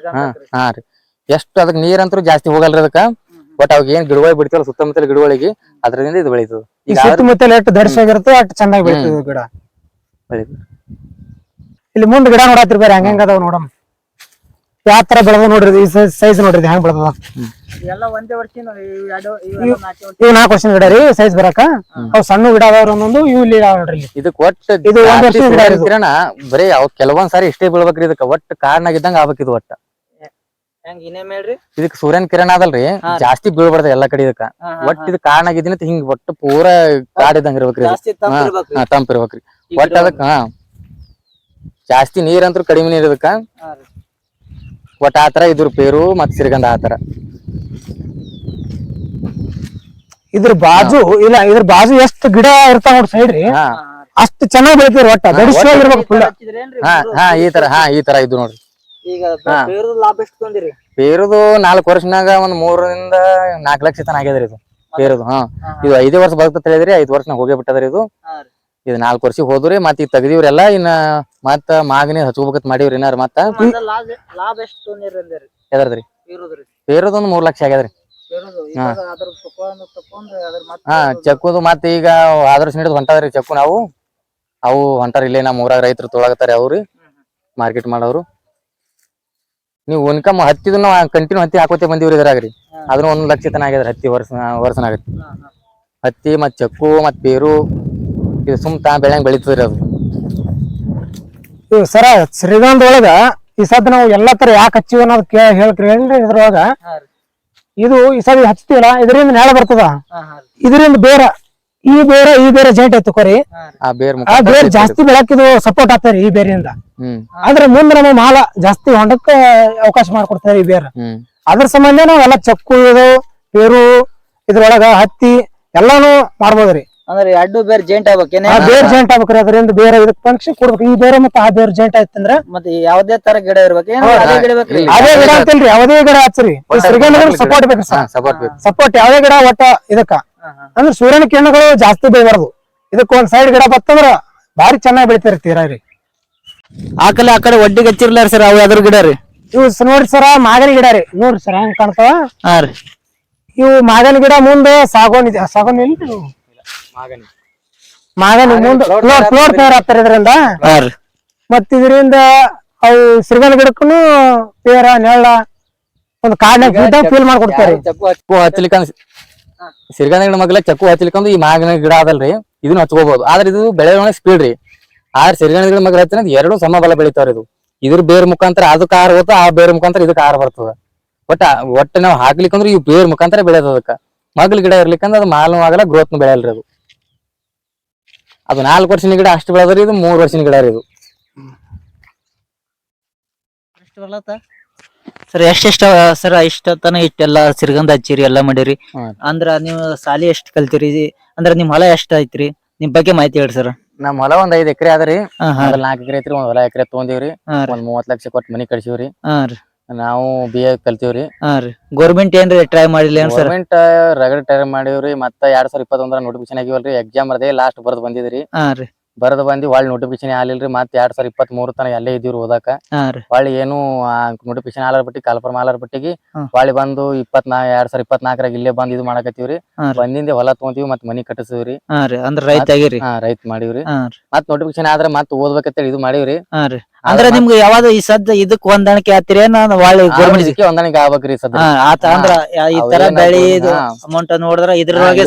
ಹಾ ರೀ ಎಷ್ಟು ಅದಕ್ ನೀರಂತೂ ಜಾಸ್ತಿ ಹೋಗಲ್ರಿ ಅದಕ್ಕ. ಬಟ್ ಅವಾಗ ಏನ್ ಗಿಡಗಳು ಬಿಡ್ತಾವಲ್ಲ ಸುತ್ತಮುತ್ತಲ ಗಿಡಗಳಿಗೆ ಅದ್ರಿಂದ ಇದು ಬೆಳೀತದ. ಈ ಸುತ್ತಮುತ್ತಲ ಎಷ್ಟು ಧರಿಸಾಗಿರುತ್ತೆ ಅಷ್ಟು ಚೆನ್ನಾಗಿ ಬೆಳಿತದ ಗಿಡ. ಇಲ್ಲಿ ಮುಂದ್ ಗಿಡ ನೋಡತ್ರಿ ಬೇರೆ ಹೆಂಗ ಅದಾವ ನೋಡಮ್. ಯಾವ ತರ ಬೆಳೆದ ನೋಡ್ರಿ ಈ ಸೈಜ್ ನೋಡ್ರಿ ಹೆಂಗ್ ಬೆಳೆದ. ಎಲ್ಲ ಒಂದೇ ವರ್ಷ ಇವ್ 4 ವರ್ಷದ ಗಿಡ ರೀ ಸೈಜ್ ಬರಾಕ. ಅವ್ ಸಣ್ಣ ಗಿಡ ಅದಾವ್ರಿ ಒಂದೊಂದು ಇವ್ ಇಲ್ಲಿ ನೋಡ್ರಿ. ಇದಕ್ ಒಟ್ಟ ಇದು ಒಂದ್ ವರ್ಷದ ಗಿಡ ಇದು. ಕಿರಣ ಬರೀ ಅವ್ ಕೆಲವೊಂದ್ ಸಾರಿ ಇಷ್ಟೇ ಬೀಳ್ಬೇಕ್ರಿ ಇದಕ್ಕ. ಒಟ್ಟ ಕಾರಣ ಆಗಿದ್ದಂಗ ಆಗ್ಬೇಕ್ ಇದು ಒಟ್ಟ. ಹೆಂಗ್ ಇನ್ನೇಮ್ ಹೇಳ್ರಿ. ಇದಕ್ ಸೂರ್ಯನ್ ಕಿರಣ ಅದಲ್ರಿ ಜಾಸ್ತಿ ಬೀಳ್ಬಾರ್ದ ಎಲ್ಲಾ ಕಡೆ ಇದಕ್ಕ. ಒಟ್ಟ ಇದು ಕಾರಣ ಆಗಿದ್ದೀನಿ ಹಿಂಗ್ ಒಟ್ಟು ಪೂರಾ ಕಾಡಿದಂಗ ಇರ್ಬೇಕ್ರಿ. ತಂಪ ಇರ್ಬೇಕ್ರಿ ಒಟ್ಟ ಅದಕ್ಕ. ಜಾಸ್ತಿ ನೀರಂತ್ರು ಕಡಿಮೆ ನೀರ್ ಇದಕ್ಕ. ಒಟ್ಟ ಆತರ ಇದ್ರ ಪೇರು ಮತ್ ಸಿರಿಗಂಧ ಆತರ. ಇದ್ರ ಬಾಜು ಇಲ್ಲ ಇದ್ರ ಬಾಜು ಎಷ್ಟು ಗಿಡ ಇರ್ತಾವ ನೋಡ್ರಿ ಸೈಡ್ ರೀ ಅಷ್ಟು ಚೆನ್ನಾಗಿ ಬೆಳಿತೀರಿ. ಒಟ್ಟ ಧರಿಸುವಾಗಿರ್ಬೇಕು ಫುಲ್. ಈ ತರ ಇದು ನೋಡ್ರಿ. ಈಗ ಲಾಭ ಎಷ್ಟು ತೊಂದಿರಿ? ಪೇರುದು 4 ವರ್ಷನಾಗ ಒಂದ್ 3 ರಿಂದ 4 ಲಕ್ಷ ತನ ಆಗ್ಯದ್ರಿ ಇದು ಪೇರುದು. ಇದು 5 ವರ್ಷ ಬರ್ತದ ಹೇಳಿದ್ರಿ 5 ವರ್ಷನಾಗ ಹೋಗೇ ಬಿಟ್ಟದ್ರಿ ಇದು. ಇದು 4 ವರ್ಷ ಹೋದ್ರಿ ಮತ್ ಈಗ ತೆಗ್ದಿವ್ರಿ ಎಲ್ಲಾ. ಇನ್ನ ಮತ್ತ ಮಾಗನಿ ಹಚ್ಕೋಬೇಕಂತ ಮಾಡಿವ್ರಿ ಏನಾರ ಮತ್ತ. ಲಾಭ ಎಷ್ಟು ತೊಂದಿರಿ? ಎದರ್ದ್ರಿ ಪೇರುದು 3 ಲಕ್ಷ ಆಗ್ಯದ್ರಿ. ಚಕ್ಕುದು ಮತ್ತ ಈಗ ಆದರ್ಶ ಹಿಡಿದು ಹೊಂಟದ್ರಿ ಚಕ್ಕು. ಅವು ಹೊಂಟಾರ ಇಲ್ಲೇ ನಮ್ಮ ಊರಾಗ ರೈತರು ತೊಳಗತಾರ ಅವ್ರಿ ಮಾರ್ಕೆಟ್ ಮಾಡೋರು. ನೀವು ಇನ್ಕಮ್ ಹತ್ತಿದ ಕಂಟಿನ್ಯೂ ಹತ್ತಿ ಹಾಕೋತೆ ಬಂದಿವ್ರಿ ಇದ್ರಾಗ್ರಿ. ಅದನ್ನ 1 ಲಕ್ಷ ತನ ಆಗ್ಯದ್ರಿ ಹತ್ತಿ ವರ್ಷನಾಗತ್ತೆ. ಹತ್ತಿ ಮತ್ ಚಕ್ಕು ಮತ್ ಪೇರು ಇದು ಬೆಳೆಂಗ್ ಬೆಳಿತದ್ರಿ ಅದು. ಸರ ಶ್ರೀಗಂಧ ಒಳಗ ಈ ಸದ್ ನಾವು ಎಲ್ಲಾ ತರ ಯಾಕೆ ಹಚ್ಚಿವ ಅನ್ನೋದ್ ಹೇಳ್ಕ್ರಿ ಇದ್ರೊಳಗ. ಇದು ಈ ಸದ್ ಹಚ್ತೀವಲ್ಲ ಇದರಿಂದ ನೆಳ ಬರ್ತದ. ಇದರಿಂದ ಬೇರೆ ಈ ಬೇರೆ ಜಾಯಿಂಟ್ ಐತಿ ಕೊರಿ. ಆ ಬೇರ್ ಜಾಸ್ತಿ ಬೆಳಕ್ ಇದು ಸಪೋರ್ಟ್ ಆಗ್ತಾರೆ ಈ ಬೇರಿಂದ. ಆದ್ರೆ ಮುಂದೆ ನಮ್ಮ ಮಾಲ ಜಾಸ್ತಿ ಹೊಂಡಕ್ಕ ಅವಕಾಶ ಮಾಡ್ಕೊಡ್ತಾರೆ ಈ ಬೇರೆ. ಅದ್ರ ಸಂಬಂಧ ನಾವ್ ಎಲ್ಲಾ ಚಕ್ಕು ಇದು ಪೇರು ಇದ್ರೊಳಗ ಹತ್ತಿ ಎಲ್ಲಾನು ಮಾಡ್ಬೋದ್ರಿ. ಅಂದ್ರೆ ಎರಡು ಬೇರೆ ಜಾಯಿಂಟ್ ಆಗ್ಬೇಕೇನೆ. ಬೇರೆ ಜಾಯಿಂಟ್ ಆಗ್ಬೇಕ್ರಿ. ಅದರಿಂದ ಬೇರೆ ಇದಕ್ ಫಂಕ್ಷನ್ ಕೊಡ್ಬೇಕು. ಈ ಬೇರೆ ಮತ್ತೆ ಆ ಬೇರೆ ಜಾಯಿಂಟ್ ಆಯ್ತಂದ್ರ ಮತ್ತೆ ಯಾವ್ದೇ ತರ ಗಿಡ ಇರ್ಬೇಕು. ಅದೇ ಗಿಡ ಅಂತಲ್ರಿ ಯಾವ್ದೇ ಗಿಡ ಹಚ್ಚ್ರಿ ಸಪೋರ್ಟ್ ಬೇಕು. ಸಪೋರ್ಟ್ ಯಾವ್ದೇ ಗಿಡ ಒಟ್ಟ ಇದಕ್ಕ ಅಂದ್ರೆ ಸೂರ್ಯನ ಕಿರಣಗಳು ಜಾಸ್ತಿ ಬೆಳಿಬಾರ್ದು. ಇದಕ್ಕ ಒಂದ್ ಸೈಡ್ ಗಿಡ ಬತ್ತಂದ್ರ ಬಾರಿ ಚೆನ್ನಾಗಿ ಬೆಳಿತಿರ್ತೀರ ರೀ. ಆ ಕಡೆ ಒಡ್ಡಿಗೆ ಹಚ್ಚಿರ್ಲಾರ ಸರ್ ಅವ್ ಯಾವ್ದ್ರ ಗಿಡ ರೀ? ಇವ್ ನೋಡ್ರಿ ಸರ ಮಾಗನಿ ಗಿಡ ರೀ. ನೋಡ್ರಿ ಸರ್ ಹೆಂಗ್ ಕಾಣ್ತಾವ. ಹಾ ರೀ ಇವು ಮಾಗನಿ ಗಿಡ ಮುಂದ ಸಾಗೋನ್ ಇಲ್ರಿ. ಮಾಗನಿ ಮುಂದ ಫ್ಲೋರ್ ತಯಾರಾಗ್ತಾರ ಇದರಿಂದ. ಮತ್ತ ಇದರಿಂದ ಅವು ಶ್ರೀಗಂಧ ಗಿಡಕ್ಕೂ ಪೇರ ನೆಳ್ಳ ಒಂದು ಕಾಡಿನಾಗ ಫೀಲ್ ಮಾಡ್ಕೊಡ್ತಾರೆ. ಚಕ್ಕು ಹಚ್ಚಲಿಕ್ಕ ಶ್ರೀಗಂಧ ಗಿಡ ಮಗ್ಲ ಚಕ್ಕು ಹಚ್ಚಲಿಕ್ಕಂದು ಈ ಮಾಗನಿ ಗಿಡ ಅದಲ್ರಿ ಇದನ್ನ ಹಚ್ಕೋಬಹುದು. ಆದ್ರೆ ಇದು ಬೆಳೆಯೋಣ ಸ್ಪೀಡ್ ರೀ. ಆದ್ರೆ ಶ್ರೀಗಂಧ ಗಿಡ ಮಗ್ಲ ಹಚ್ಚಿನ ಎರಡು ಸಮಬಲ ಬೆಳಿತಾವ್ರಿ. ಇದು ಇದ್ರ ಬೇರ್ ಮುಖಾಂತರ ಅದಕ್ಕೆ ಆಹಾರ ಹೋಗ್ತಾ ಆ ಬೇರ್ ಮುಖಾಂತರ ಇದಕ್ಕೆ ಆಹಾರ ಬರ್ತದ. ಒಟ್ಟ ನಾವ್ ಹಾಕ್ಲಿಕ್ಕಂದ್ರೆ ಇವ್ ಬೇರ್ ಮುಖಾಂತರ ಬೆಳೆಯೋದ. ಅದಕ್ಕ ಮಗ್ಲ ಗಿಡ ಇರ್ಲಿಕ್ಕಂದ್ರ ಅದು ಮಾಲ್ನು ಆಗಲ್ಲ ಗ್ರೋತ್ನು ಬೆಳೆಯಲ್ರಿ. ಅದು 4 ವರ್ಷದ ಗಿಡ ಅಷ್ಟು ಬೆಳೆದ್ರಿ. ಇದು 3 ವರ್ಷದ ಗಿಡ ರೀ. ಇದು ಸರ್ ಎಷ್ಟೆಷ್ಟ ಸರ್ ಇಷ್ಟತನ ಇಷ್ಟೆಲ್ಲ ಶ್ರೀಗಂಧ ಹಚ್ಚಿರಿ ಎಲ್ಲಾ ಮಾಡಿರಿ. ಅಂದ್ರ ನೀವು ಸಾಲಿ ಎಷ್ಟ್ ಕಲ್ತಿರಿ? ಅಂದ್ರ ನಿಮ್ ಹೊಲ ಎಷ್ಟ್ ಐತ್ರಿ? ನಿಮ್ ಬಗ್ಗೆ ಮಾಹಿತಿ ಹೇಳ್ರಿ ಸರ್. ನಮ್ ಹೊಲ ಒಂದ್ 5 ಎಕರೆ ಅದ್ರಿ. 4 ಎಕರೆ ಐತ್ರಿ. ಒಂದ್ ಹೊಲ ಎಕರೆ ತಗೊಂಡಿವ್ರಿ. ಒಂದ್ 30 ಲಕ್ಷ ಕೊಟ್ಟು ಮನಿ ಕಟ್ಸಿವ್ರಿ. ನಾವು BA ಕಲ್ತೀವ್ರಿ. ಗೌರ್ಮೆಂಟ್ ಏನ್ರಿ ಟ್ರೈ ಮಾಡಿಲ್ಲ ಏನ್ ಸರ್? ಗೌರ್ಮೆಂಟ್ ರಗಡ್ ಟ್ರೈ ಮಾಡಿವ್ರಿ. ಮತ್ತ 2021 ನೋಟಿಫಿಕೇಶನ್ ಆಗಿವಲ್ರಿ. ಎಕ್ಸಾಮ್ ಬರ್ದೇ ಲಾಸ್ಟ್ ಬರ್ದ್ ಬಂದಿದ್ರಿ. ಬರದ್ ಬಂದಿ ಒಳ್ಳೆ ನೋಟಿಫಿಕೇಶನ್ ಆಗ್ಲಿಲ್ರಿ. ಮತ್ 2023 ತನ ಅಲ್ಲೇ ಇದ್ದೀವ್ರಿ ಓದಾಕ. ಒಳ್ಳೆ ಏನು ನೋಟಿಫಿಕೇಶನ್ ಆಲಾರ ಬಿಟ್ಟಿ ಕಾಲ್ಫರ್ಮ್ ಆಲಾರ ಬಿಟ್ಟಿಗೆ ಒಳ್ಳೆ ಬಂದು 2024 ಇಲ್ಲೇ ಬಂದ್ ಇದು ಮಾಡಕತ್ತೀವ್ರಿ. ಬಂದಿಂದ ಹೊಲ ತಗೊಂತೀವಿ ಮತ್ ಮನಿ ಕಟ್ಟಿಸಿವ್ರಿ. ಅಂದ್ರ ರೈತ ಆಗಿರಿ. ರೈತ ಮಾಡಿವ್ರಿ. ಮತ್ ನೋಟಿಫಿಕೇಶನ್ ಆದ್ರ ಮತ್ ಓದ್ಬೇಕಂತೇಳಿ ಇದು ಮಾಡಿವ್ರಿ. ಅಂದ್ರೆ ನಿಮ್ಗೆ ಯಾವ್ದು ಈ ಸದ್ದ ಇದಕ್ ಹೊಂದಾಣಿಕೆ ಆತಿರಿ ಒಳ್ಳೆ ಗೌರ್ಮೆಂಟ್ ಹೊಂದಾಣಿಕೆ ಆಗ್ಬೇಕ್ರಿ ಸದ್ದ. ಅಂದ್ರ ಈ ತರ ಬೆಳಿ ಅಮೌಂಟ್ ನೋಡಿದ್ರ ಇದ್ರೊಳಗೆ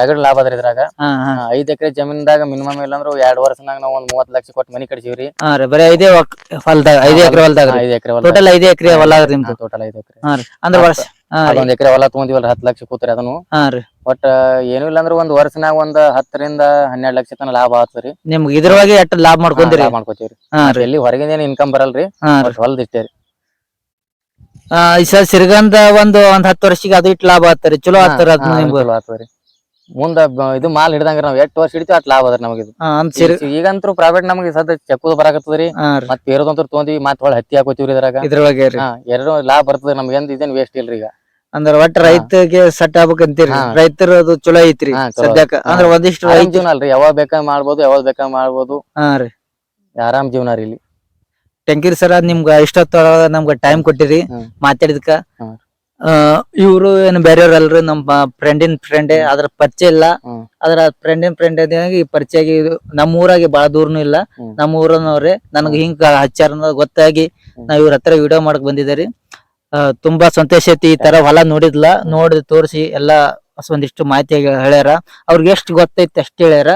ರಗಡ್ ಲಾಭ ಅದ್ರಿ ಇದ್ರಾಗ. 5 ಎಕರೆ ಜಮೀನ್ದಾಗ ಮಿನಿಮಮ್ ಇಲ್ಲಂದ್ರ 2 ವರ್ಷನಾಗ ನಾವ್ ಒಂದ್ 30 ಲಕ್ಷ ಕೊಟ್ಟು ಮನಿ ಕಟ್ಸಿವ್ರಿ. ಬರೀ 5 ಎಕರೆ ಹೊಲದಾಗ ಟೋಟಲ್ 5 ಎಕರೆ ಹೊಲ ನಿಮ್ದು. ಟೋಟಲ್ 5 ಎಕರೆ. ಅಂದ್ರ ಹಾ ರೀ ಅದೊಂದ್ ಎಕರೆ ಹೊಲ ತಗೊಂಡಿವಲ್ರಿ 10 ಲಕ್ಷ ಕೂತ್ರಿ ಅದನ್ನು ಹಾ ರೀ ಒಟ್ಟ ಏನು ಇಲ್ಲ ಅಂದ್ರ ಒಂದ್ ವರ್ಷನಾಗ ಒಂದ್ 10 ರಿಂದ 12 ಲಕ್ಷ ತನ ಲಾಭ ಆತ್ರಿ ನಿಮ್ಗೆ ಇದ್ರೊಳಗೆ ಎಷ್ಟ್ ಲಾಭ ಮಾಡ್ಕೊಂತೀರಿ ಲಾಭ ಮಾಡ್ಕೋತೀವ್ರಿ ಹಾ ರೀ ಎಲ್ಲಿ ಹೊರಗಿಂದ ಏನ್ ಇನ್ಕಮ್ ಬರಲ್ರಿ ಹಾ ರೀ ಒಟ್ ಹೊಲ್ದ ಇಷ್ಟೇ ರೀ ಈ ಸರ್ ಸಿರಿಗಂಧ ಒಂದ್ 10 ವರ್ಷಕ್ಕೆ ಅದು ಇಟ್ ಲಾಭ ಆಗ್ತಾರಿ ಚಲೋ ಆಗ್ತಾರ ಅದ್ನು ನಿಮ್ಗೆ ಚಲೋ ಆತದ್ರಿ ಮುಂದ ಇದು ಮಾಲ್ ಹಿಡ್ದಂಗ್ರಿ ನಾವ್ ಎಷ್ಟ್ ವರ್ಷ ಹಿಡಿತೀವಿ ಅಷ್ಟ್ ಲಾಭ ಅದ್ರಿ ನಮಗೆ ಇದು ಅಂತ ಈಗಂತೂ ಪ್ರೈವೇಟ್ ನಮಗೆ ಸದ್ಯ ಚೆಕ್ಕುದು ಬರಾಕತ್ತದ್ರಿ ಹಾ ರೀ ಮತ್ ಬೇರೆದಂತೂ ತೊಗೊಂಡಿವಿ ಮತ್ ಹೊಳ್ ಹತ್ತಿ ಹಾಕೋತೀವ್ರಿ ಇದ್ರಾಗ ಇದ್ರೊಳಗೆ ರೀ ಎರಡು ಲಾಭ ಬರ್ತದ್ರಿ ನಮ್ಗೆ ಏನ್ ಇದೇನ್ ವೇಸ್ಟ್ ಇಲ್ರಿ ಈಗ ಅಂದ್ರ ಒಟ್ಟ ರೈತಗೆ ಸೆಟ್ ಆಗ್ಬೇಕಂತೀರಿ ಹಾ. ರೈತರು ಅದು ಚಲೋ ಐತ್ರಿ ಚಲೋ ಸದ್ಯಕ್ಕ ಹಾ. ಅಂದ್ರ ಒಂದಿಷ್ಟು ಆರಾಮ್ ರೈತ ಜೀವನ ಅಲ್ರಿ ಯಾವಾಗ ಬೇಕಾ ಮಾಡ್ಬೋದು ಯಾವಾಗ ಬೇಕಾ ಮಾಡ್ಬೋದು ಹಾ ರೀ ಆರಾಮ್ ಜೀವನ ರೀ ಇಲ್ಲಿ ಟ್ಯಾಂಕಿರ್ ಸರ ನಿಮ್ಗ ಇಷ್ಟೊತ್ತ ನಮ್ಗ ಟೈಮ್ ಕೊಟ್ಟಿರಿ ಹ್ಮ್. ಮಾತಾಡಿದ್ಕ ಹ್ಮ್. ಇವ್ರು ಏನ್ ಬೇರೆಯವ್ರಲ್ರಿ ನಮ್ಮ ಫ್ರೆಂಡಿನ ಫ್ರೆಂಡ್ ಅದ್ರ ಪರಿಚಯ ಇಲ್ಲ ಹ್ಮ್. ಅದ್ರ ಫ್ರೆಂಡಿನ ಫ್ರೆಂಡ್ ಈ ಪರಿಚಯ ಆಗಿ ನಮ್ಮ ಊರಾಗೆ ಬಾಳ ದೂರನು ಇಲ್ಲ ಹ್ಮ್. ನಮ್ಮ ಊರನವ್ರೆ ನನಗ್ ಹಿಂಗ ಹಚ್ಚಾರ ಅನ್ನೋದ್ ಗೊತ್ತಾಗಿ ನಾವ್ ಇವ್ರ ಹತ್ರ ವಿಡಿಯೋ ಮಾಡಕ್ ಬಂದಿದ್ದೀರಿ ತುಂಬಾ ಸಂತೋಷ ಐತಿ ಈ ತರ ಹೊಲ ನೋಡಿದ್ಲ ನೋಡಿ ತೋರಿಸಿ ಎಲ್ಲಾ ಒಂದಿಷ್ಟು ಮಾಹಿತಿ ಹೇಳ್ಯಾರ ಅವ್ರಿಗೆ ಎಷ್ಟ್ ಗೊತ್ತೈತಿ ಅಷ್ಟ್ ಹೇಳ್ಯಾರ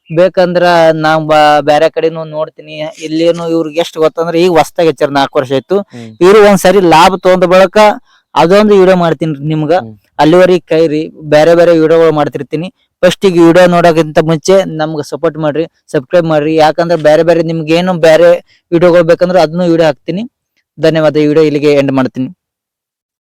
ಬೇಕಂದ್ರ ನಾವ್ ಬ್ಯಾರೆ ಕಡೆನು ನೋಡ್ತೀನಿ ಇಲ್ಲೇನು ಇವ್ರಿಗೆ ಎಷ್ಟ್ ಗೊತ್ತಂದ್ರ ಈಗ ಹೊಸ್ತಾಗಿ ಹಚ್ಚಾರ 4 ವರ್ಷ ಆಯ್ತು ಇವ್ರು ಒಂದ್ಸರಿ ಲಾಭ ತಗೊಂಡ ಬಳಕ ಅದೊಂದು ವಿಡಿಯೋ ಮಾಡ್ತೀನಿ ನಿಮ್ಗ ಅಲ್ಲಿವರೆಗೆ ಕೈರಿ ಬೇರೆ ಬೇರೆ ವಿಡಿಯೋಗಳು ಮಾಡ್ತಿರ್ತೀನಿ ಫಸ್ಟ್ ಈಗ ವಿಡಿಯೋ ನೋಡೋಕ್ಕಿಂತ ಮುಂಚೆ ನಮ್ಗೆ ಸಪೋರ್ಟ್ ಮಾಡ್ರಿ ಸಬ್ಸ್ಕ್ರೈಬ್ ಮಾಡ್ರಿ ಯಾಕಂದ್ರೆ ಬೇರೆ ಬೇರೆ ನಿಮ್ಗೆ ಏನು ಬೇರೆ ವಿಡಿಯೋಗಳು ಬೇಕಂದ್ರೆ ಅದನ್ನು ವಿಡಿಯೋ ಹಾಕ್ತೀನಿ ಧನ್ಯವಾದ ಈ ವಿಡಿಯೋ ಇಲ್ಲಿಗೆ ಎಂಡ್ ಮಾಡ್ತೀನಿ